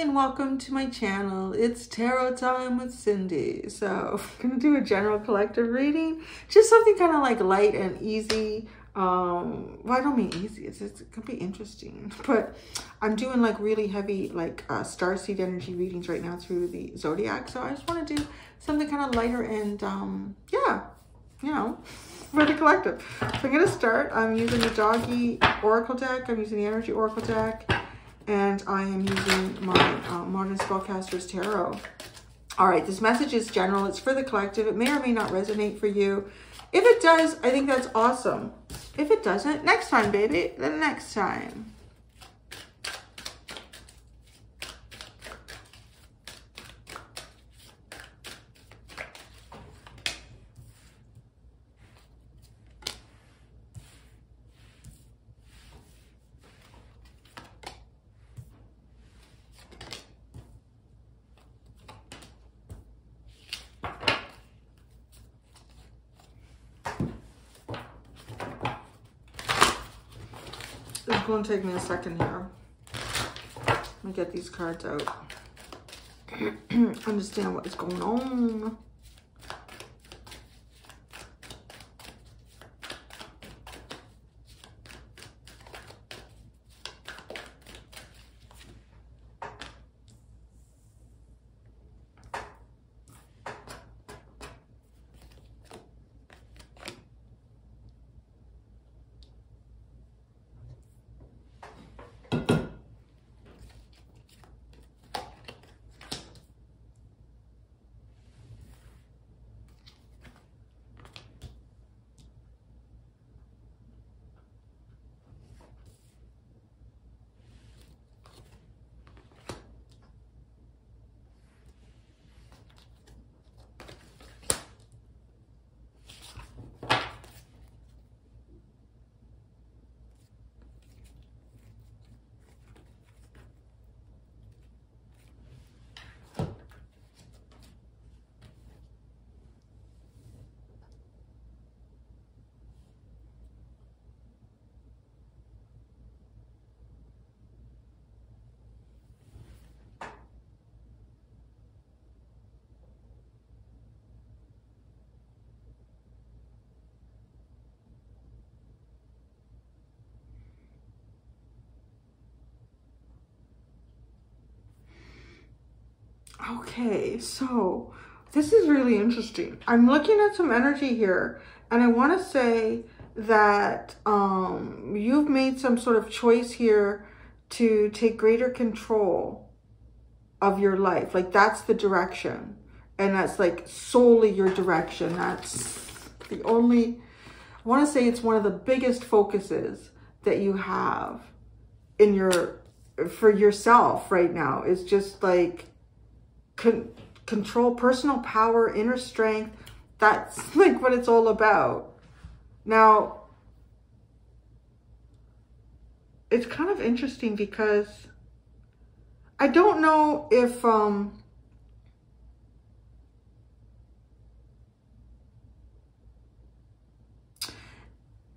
and welcome to my channel. It's tarot time with Cindy. So I'm gonna do a general collective reading, just something kind of like light and easy. Well, I don't mean easy, it could be interesting, but I'm doing like really heavy like starseed energy readings right now through the zodiac. So I just want to do something kind of lighter and yeah, you know, for the collective. So I'm gonna start. I'm using the doggy oracle deck, I'm using the energy oracle deck, and I am using my Modern Spellcasters Tarot. All right, this message is general. It's for the collective. It may or may not resonate for you. If it does, I think that's awesome. If it doesn't, next time, baby. The next time. It's going to take me a second here. Let me get these cards out. Understand what is going on. Okay, so this is really interesting. I'm looking at some energy here, and I want to say that you've made some sort of choice here to take greater control of your life. Like that's the direction, and that's like solely your direction. That's the only, I want to say it's one of the biggest focuses that you have in your, for yourself right now, is just like control, personal power, inner strength. That's like what it's all about. Now, it's kind of interesting because I don't know if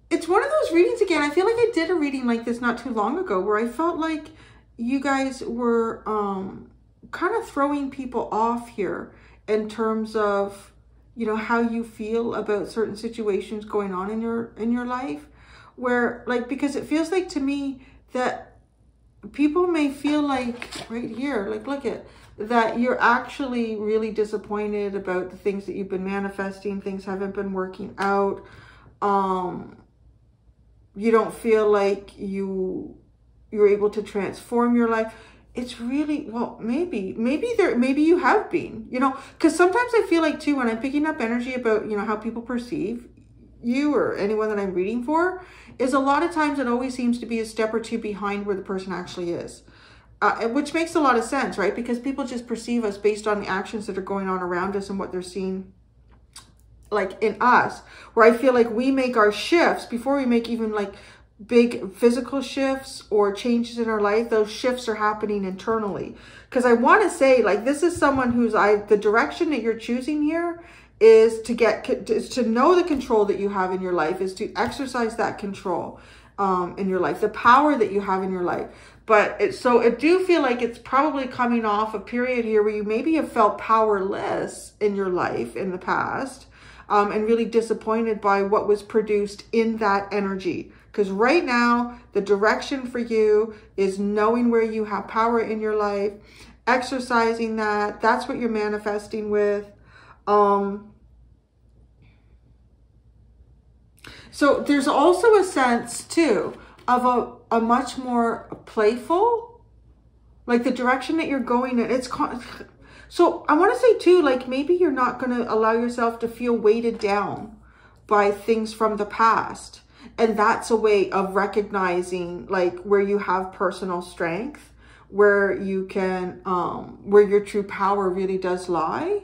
it's one of those readings again. I feel like I did a reading like this not too long ago where I felt like you guys were kind of throwing people off here in terms of, you know, how you feel about certain situations going on in your life, where like, because it feels like to me that people may feel like right here, like look at that, you're actually really disappointed about the things that you've been manifesting. Things haven't been working out. You don't feel like you're able to transform your life. It's really, well, maybe you have been, you know, because sometimes I feel like too, when I'm picking up energy about, you know, how people perceive you or anyone that I'm reading for, is a lot of times it always seems to be a step or two behind where the person actually is, which makes a lot of sense, right? Because people just perceive us based on the actions that are going on around us and what they're seeing like in us, where I feel like we make our shifts before we make even like big physical shifts or changes in our life. Those shifts are happening internally, because I want to say like this is someone who's the direction that you're choosing here is to know the control that you have in your life, is to exercise that control in your life, the power that you have in your life. But so it do feel like it's probably coming off a period here where you maybe have felt powerless in your life in the past, and really disappointed by what was produced in that energy. Because right now, the direction for you is knowing where you have power in your life, exercising that. That's what you're manifesting with. So there's also a sense too of a much more playful, like the direction that you're going in. So I want to say too, like maybe you're not going to allow yourself to feel weighted down by things from the past. And that's a way of recognizing like where you have personal strength, where you can, where your true power really does lie.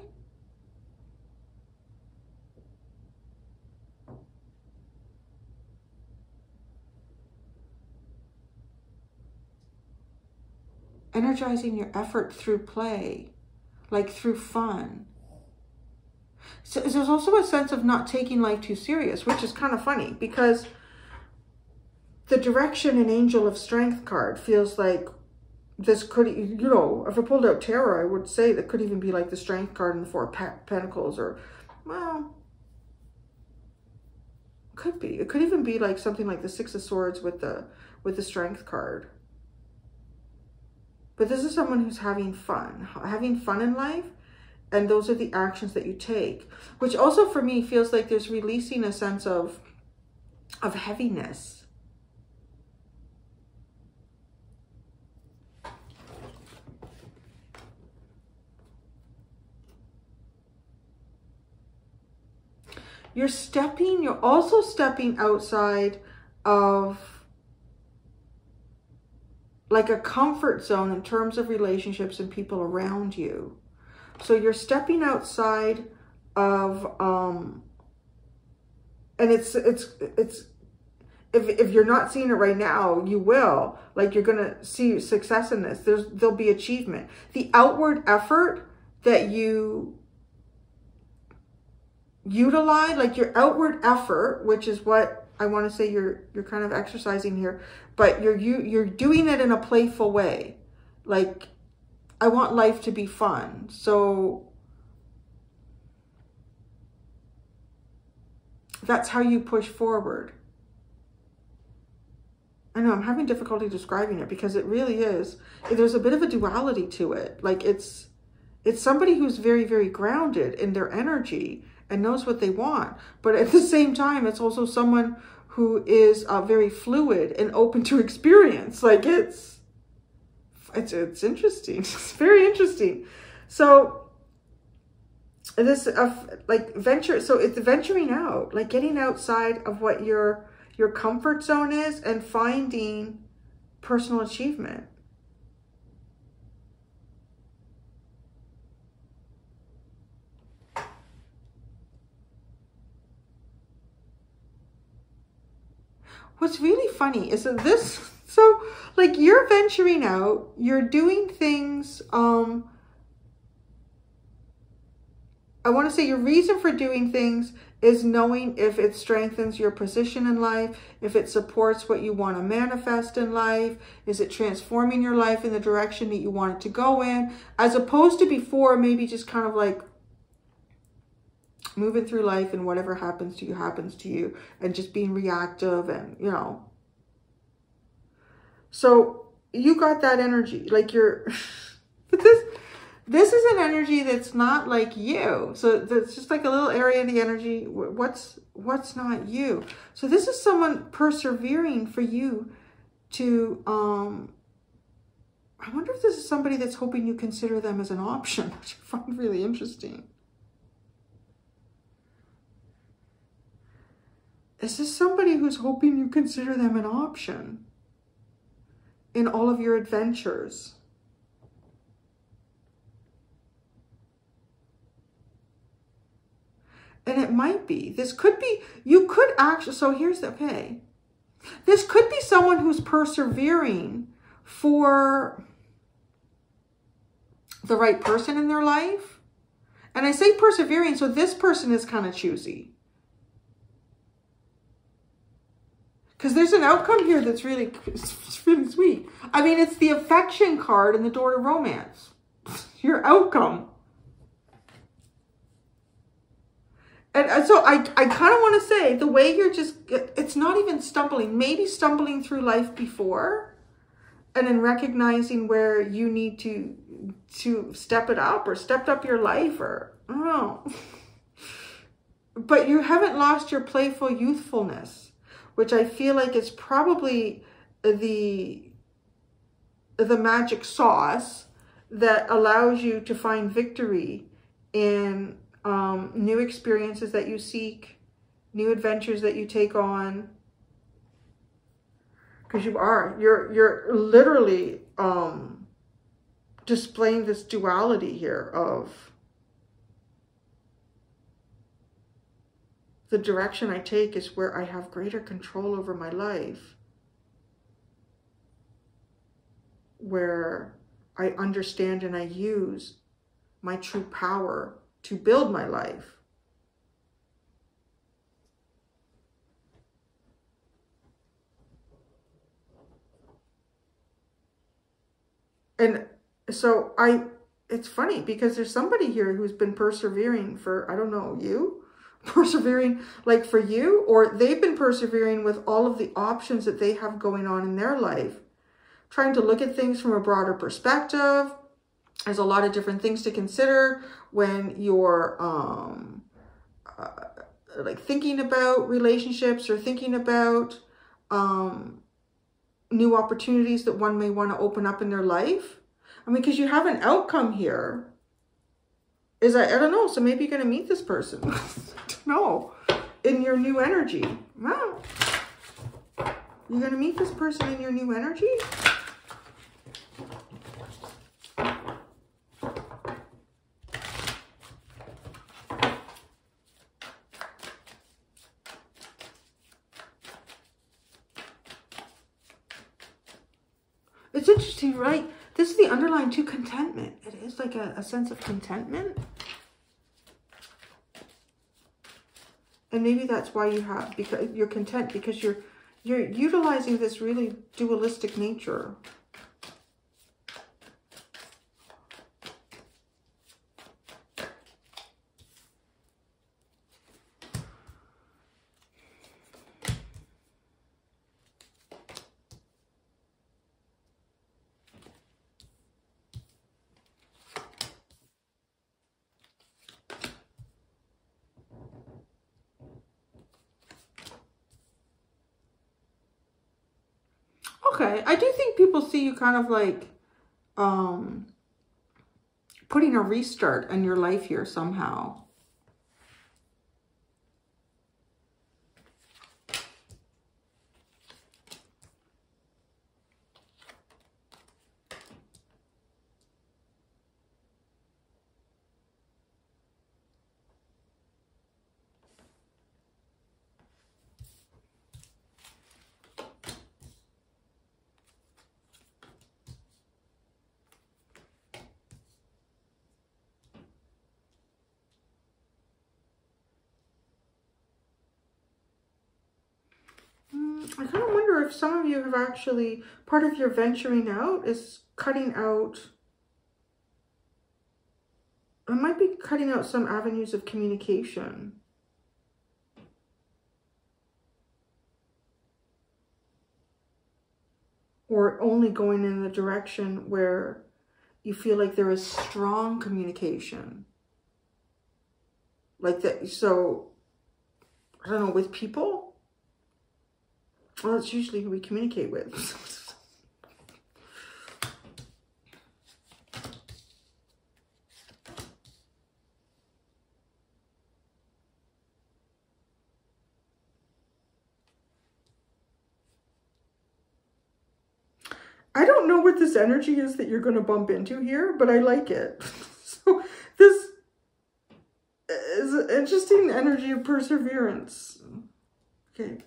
Energizing your effort through play, like through fun. So there's also a sense of not taking life too serious, which is kind of funny because the direction and Angel of Strength card feels like this could, you know, if I pulled out Tarot, I would say that could even be like the Strength card in the Four of Pentacles, or, well, could be. It could even be like something like the Six of Swords with the Strength card. But this is someone who's having fun in life. And those are the actions that you take, which also for me feels like there's releasing a sense of heaviness. You're also stepping outside of like a comfort zone in terms of relationships and people around you. So you're stepping outside of, and it's if you're not seeing it right now, you will. Like you're gonna see success in this. There'll be achievement. The outward effort that you utilize, like your outward effort, which is what I want to say you're kind of exercising here, but you're doing it in a playful way. Like, I want life to be fun. So that's how you push forward. I know I'm having difficulty describing it because it really is. There's a bit of a duality to it. Like it's somebody who's very, very grounded in their energy and knows what they want. But at the same time, it's also someone who is very fluid and open to experience. Like it's interesting. It's very interesting. So this like venture. So it's venturing out, like getting outside of what your comfort zone is and finding personal achievement. What's really funny is that this, so like you're venturing out, you're doing things, I want to say your reason for doing things is knowing if it strengthens your position in life, if it supports what you want to manifest in life, is it transforming your life in the direction that you want it to go in, as opposed to before maybe just kind of like moving through life and whatever happens to you and just being reactive and, you know. So you got that energy, like you're, but this is an energy that's not like you. So that's just like a little area of the energy. What's not you? So this is someone persevering for you to, I wonder if this is somebody that's hoping you consider them as an option, which I find really interesting. Is this somebody who's hoping you consider them an option in all of your adventures? And it might be. This could be, you could actually, so here's the, okay. This could be someone who's persevering for the right person in their life. And I say persevering, so this person is kind of choosy. Because there's an outcome here that's really, it's really sweet. I mean, it's the affection card and the door to romance. Your outcome. And so I kind of want to say, the way you're just, it's not even stumbling. Maybe stumbling through life before, and then recognizing where you need to step it up, or stepped up your life, or I don't know. But you haven't lost your playful youthfulness, which I feel like is probably the magic sauce that allows you to find victory in new experiences that you seek, new adventures that you take on. Because you're literally displaying this duality here of the direction I take is where I have greater control over my life, where I understand and I use my true power to build my life. And so it's funny because there's somebody here who's been persevering for, I don't know, persevering like for you, or they've been persevering with all of the options that they have going on in their life, trying to look at things from a broader perspective. There's a lot of different things to consider when you're like thinking about relationships, or thinking about new opportunities that one may want to open up in their life. I mean, because you have an outcome here. I don't know, so maybe you're going to meet this person. I don't know. In your new energy. Wow. You're going to meet this person in your new energy? It's interesting, right? This is the underlying to contentment. It is like a sense of contentment. And maybe that's why because you're content, because you're utilizing this really dualistic nature. Okay, I do think people see you kind of like putting a restart in your life here somehow. I kind of wonder if some of you have actually, part of your venturing out is cutting out, I might be cutting out some avenues of communication. Or only going in the direction where you feel like there is strong communication. Like that, so, I don't know, with people? Well, it's usually who we communicate with. I don't know what this energy is that you're going to bump into here, but I like it. So this is an interesting energy of perseverance. Okay.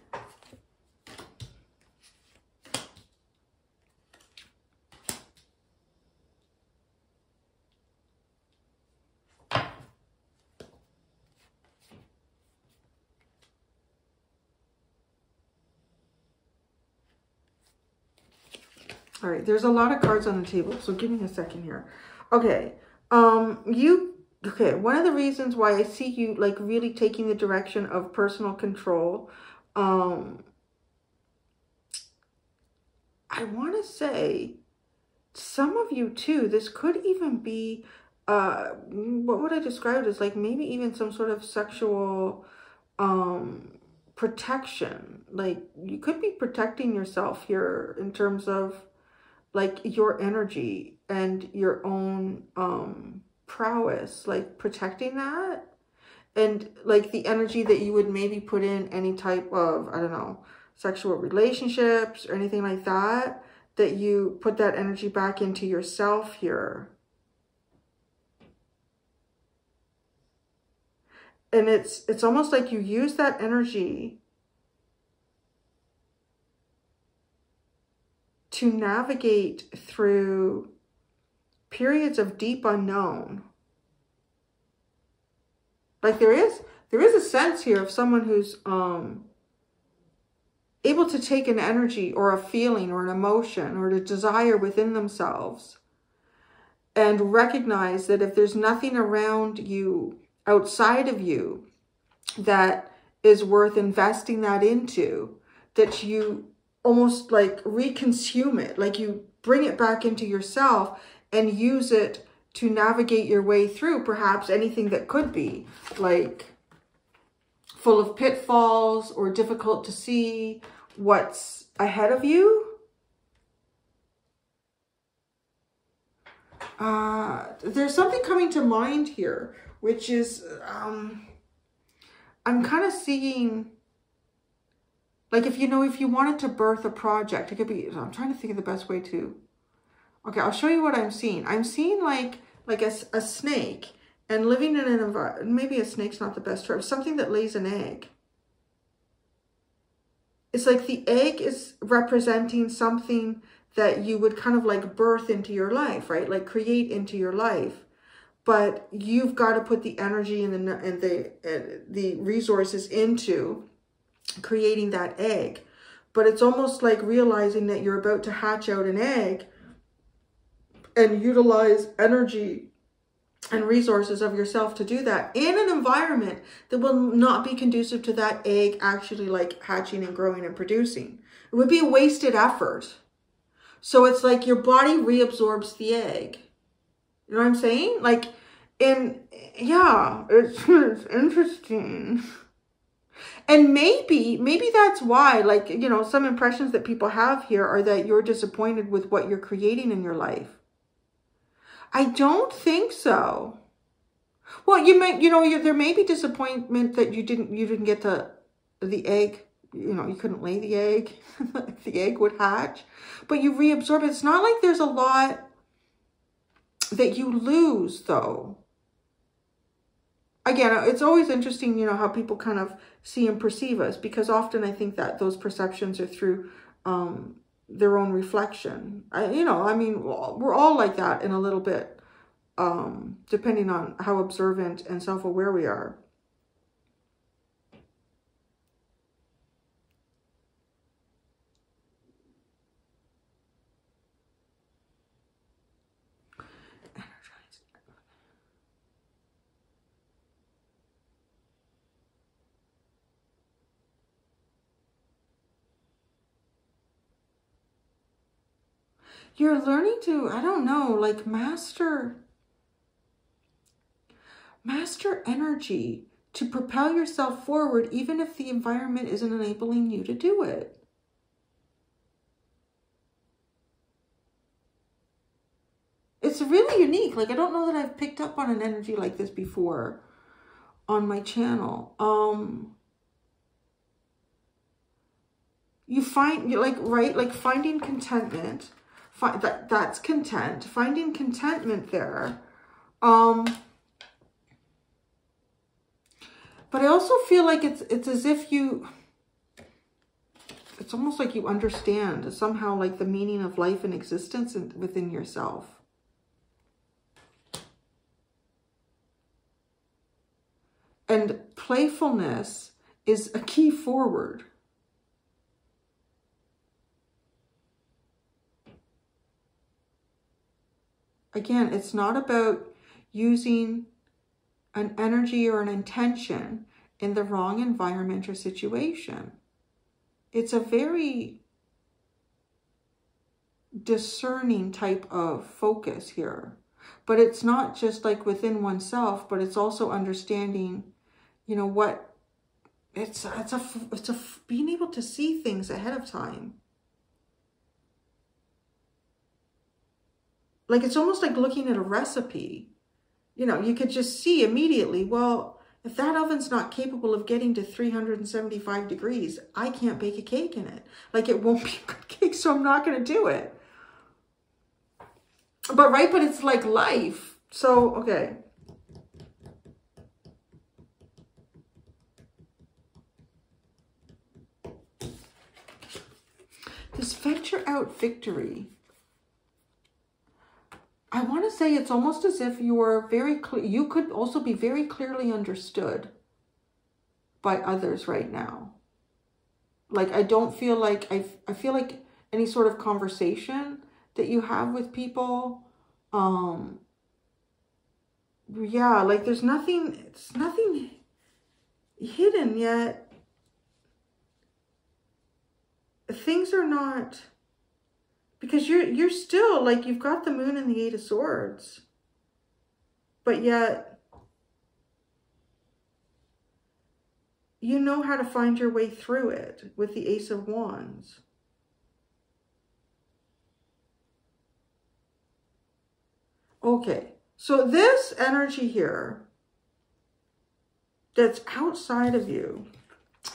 All right, there's a lot of cards on the table, so give me a second here. Okay, okay, one of the reasons why I see you like really taking the direction of personal control, I want to say some of you too, this could even be, what would I describe it as? Like maybe even some sort of sexual protection. Like you could be protecting yourself here in terms of like your energy and your own prowess, like protecting that, and like the energy that you would maybe put in any type of, I don't know, sexual relationships or anything like that, that you put that energy back into yourself here. And it's almost like you use that energy to navigate through periods of deep unknown. Like there is a sense here of someone who's able to take an energy or a feeling or an emotion or a desire within themselves and recognize that if there's nothing around you, outside of you, that is worth investing that into, that you almost like reconsume it, like you bring it back into yourself and use it to navigate your way through perhaps anything that could be like full of pitfalls or difficult to see what's ahead of you. There's something coming to mind here, which is, I'm kind of seeing, like if you wanted to birth a project, it could be, I'm trying to think of the best way to, okay, I'll show you what I'm seeing. I'm seeing like a snake and living in an environment, maybe a snake's not the best term, something that lays an egg. It's like the egg is representing something that you would kind of like birth into your life, right? Like create into your life. But you've got to put the energy and the resources into creating that egg. But it's almost like realizing that you're about to hatch out an egg and utilize energy and resources of yourself to do that in an environment that will not be conducive to that egg actually like hatching and growing and producing. It would be a wasted effort. So it's like your body reabsorbs the egg. You know what I'm saying? Like, yeah, it's interesting. And maybe that's why, like, you know, some impressions that people have here are that you're disappointed with what you're creating in your life. I don't think so. Well, there may be disappointment that you didn't get the egg. You know, you couldn't lay the egg. The egg would hatch, but you reabsorb it. It's not like there's a lot that you lose, though. Again, it's always interesting, you know, how people kind of see and perceive us, because often I think that those perceptions are through their own reflection. I mean, we're all like that in a little bit, depending on how observant and self-aware we are. You're learning to, I don't know, like master energy to propel yourself forward, even if the environment isn't enabling you to do it. It's really unique. Like, I don't know that I've picked up on an energy like this before on my channel. You find, like, right, like finding contentment. That's content. Finding contentment there. But I also feel like it's as if it's almost like you understand somehow like the meaning of life and existence within yourself. And playfulness is a key forward. again, it's not about using an energy or an intention in the wrong environment or situation. It's a very discerning type of focus here. But it's not just like within oneself, but it's also understanding, you know, what it's a being able to see things ahead of time. Like it's almost like looking at a recipe. You know, you could just see immediately, well, if that oven's not capable of getting to 375 degrees, I can't bake a cake in it. Like it won't be a good cake, so I'm not going to do it. But right, but it's like life. So, okay. This venture out victory. I want to say it's almost as if you are very clear. You could also be very clearly understood by others right now. Like, I don't feel like, I feel like any sort of conversation that you have with people, yeah, like there's nothing, it's nothing hidden yet. Things are not, because you're still like, you've got the moon and the 8 of swords, but yet you know how to find your way through it with the Ace of Wands. Okay, so this energy here that's outside of you,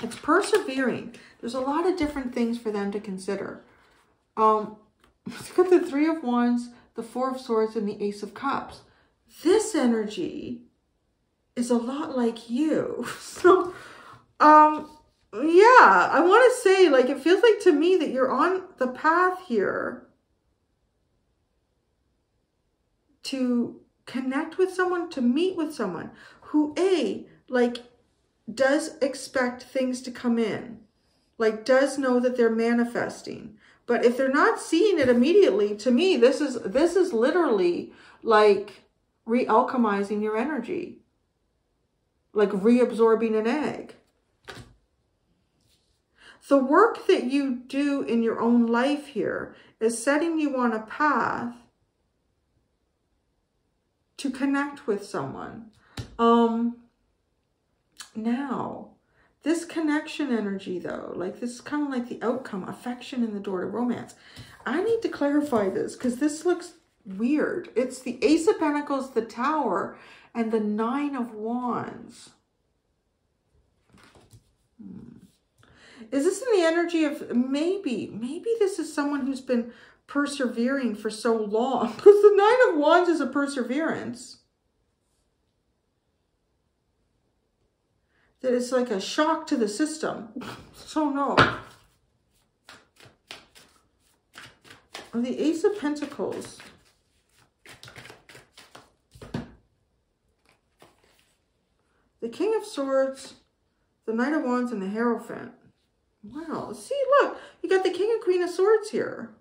it's persevering. There's a lot of different things for them to consider. It's got the 3 of Wands, the 4 of Swords, and the Ace of Cups. This energy is a lot like you. So, yeah, I want to say, like, it feels like to me that you're on the path here to connect with someone, to meet with someone who, like, does expect things to come in, like, does know that they're manifesting. But if they're not seeing it immediately, to me, this is literally like re-alchemizing your energy, like reabsorbing an egg. The work that you do in your own life here is setting you on a path to connect with someone. Now, this connection energy though, like this is kind of like the outcome, affection in the door to romance. I need to clarify this because this looks weird. It's the Ace of Pentacles, the Tower, and the 9 of Wands. Is this in the energy of maybe this is someone who's been persevering for so long? Because the 9 of Wands is a perseverance. That it's like a shock to the system. So no. The Ace of Pentacles. The King of Swords, the Knight of Wands, and the Hierophant. Wow. See, look. You got the King and Queen of Swords here.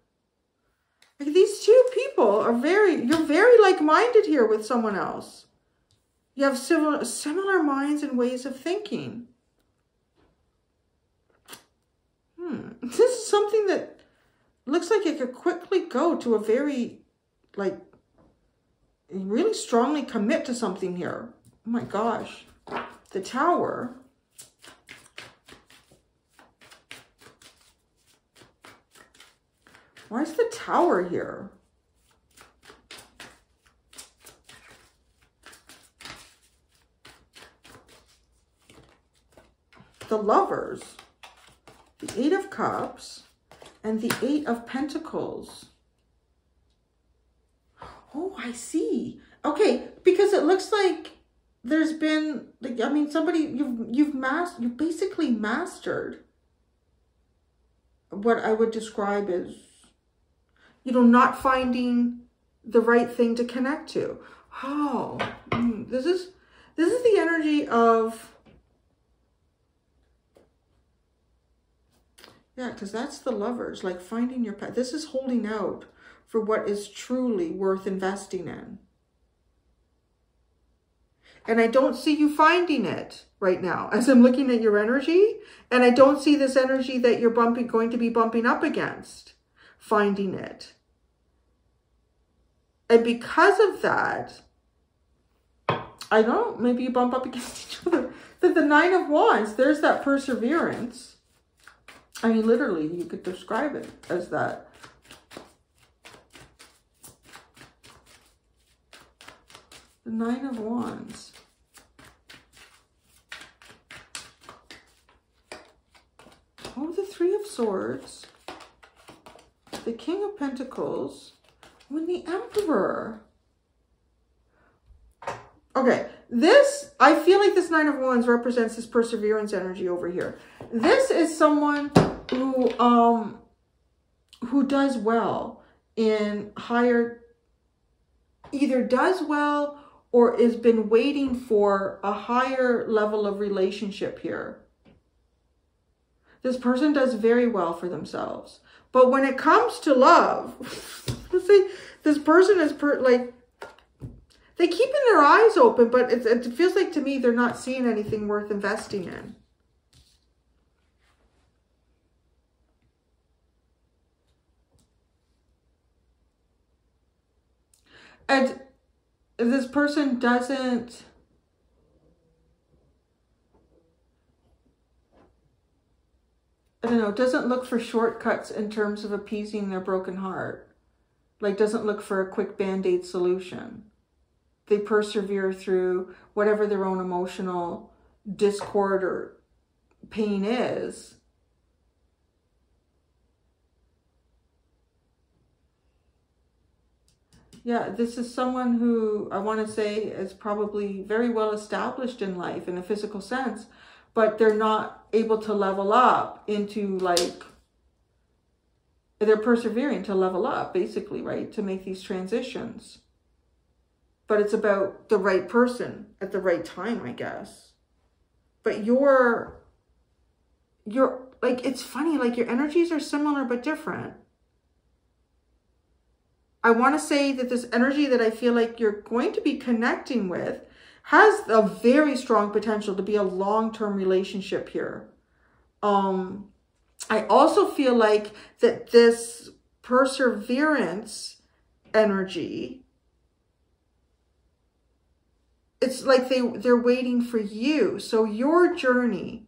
Like these two people are you're very like-minded here with someone else. You have similar minds and ways of thinking. This is something that looks like it could quickly go to a very, like, really strongly commit to something here. Oh my gosh. The Tower. Why is the Tower here? The Lovers, the 8 of Cups, and the 8 of Pentacles. Oh, I see. Okay, because it looks like there's been, like, I mean, somebody, you basically mastered what I would describe as, you know, not finding the right thing to connect to. Oh, this is the energy of, yeah, because that's the Lovers, like finding your path. This is holding out for what is truly worth investing in. And I don't see you finding it right now as I'm looking at your energy. And I don't see this energy that you're going to be bumping up against, finding it. And because of that, I don't know, maybe you bump up against each other. The Nine of Wands, there's that perseverance. I mean, literally, you could describe it as that. The Nine of Wands. Oh, the Three of Swords. The King of Pentacles. And the Emperor. Okay, this, I feel like this Nine of Wands represents this perseverance energy over here. This is someone who does well in higher, either does well or has been waiting for a higher level of relationship here. This person does very well for themselves. But when it comes to love, let's say this person is like, they keeping their eyes open, but it feels like to me they're not seeing anything worth investing in. And this person doesn't, I don't know, doesn't look for shortcuts in terms of appeasing their broken heart. Like, doesn't look for a quick band-aid solution. They persevere through whatever their own emotional discord or pain is. Yeah, this is someone who I want to say is probably very well established in life in a physical sense, but they're not able to level up into, like, they're persevering to level up, basically, right? To make these transitions. But it's about the right person at the right time, I guess. But you're like, it's funny, like your energies are similar but different. I want to say that this energy that I feel like you're going to be connecting with has a very strong potential to be a long-term relationship here. I also feel like that this perseverance energy, it's like they're waiting for you. So your journey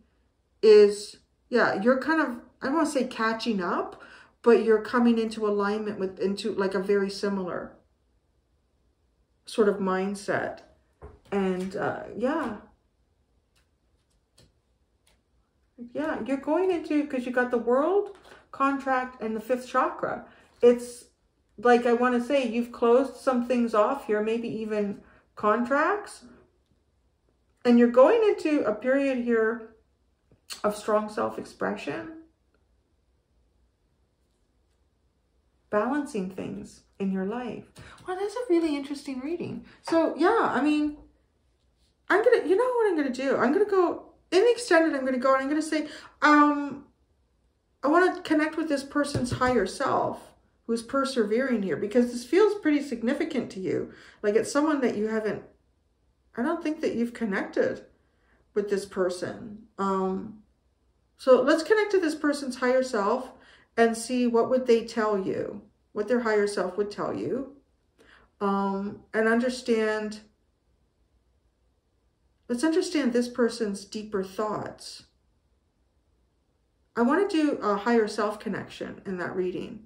is, yeah, you're kind of, I don't want to say catching up, but you're coming into alignment with, into like a very similar sort of mindset. And yeah, you're going into, because you got the World, contract, and the 5th chakra. It's like, I want to say you've closed some things off here, maybe even contracts. And you're going into a period here of strong self-expression. Balancing things in your life. Well, that's a really interesting reading. So yeah, I mean, I'm going to, you know what I'm going to do? I'm going to go in the extended, I'm going to go and I'm going to say, I want to connect with this person's higher self who's persevering here, because this feels pretty significant to you. Like it's someone that you haven't, I don't think that you've connected with this person. So let's connect to this person's higher self and see what would they tell you, what their higher self would tell you, and understand, let's understand this person's deeper thoughts. I want to do a higher self connection in that reading,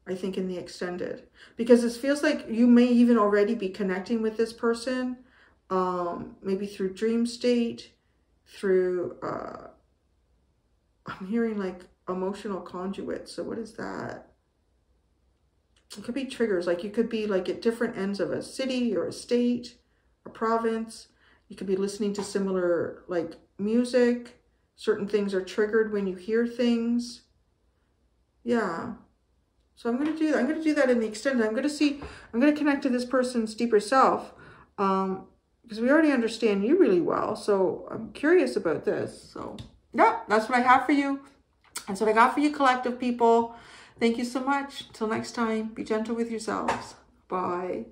I think in the extended, because this feels like you may even already be connecting with this person, maybe through dream state, through, I'm hearing like emotional conduit. So what is that? It could be triggers. Like you could be like at different ends of a city or a state, a province. You could be listening to similar like music. Certain things are triggered when you hear things. Yeah. So I'm going to do that. I'm going to do that in the extended. I'm going to connect to this person's deeper self. Because we already understand you really well. So I'm curious about this. So yeah, that's what I have for you. That's what I got for you, collective people. Thank you so much. Till next time, be gentle with yourselves. Bye.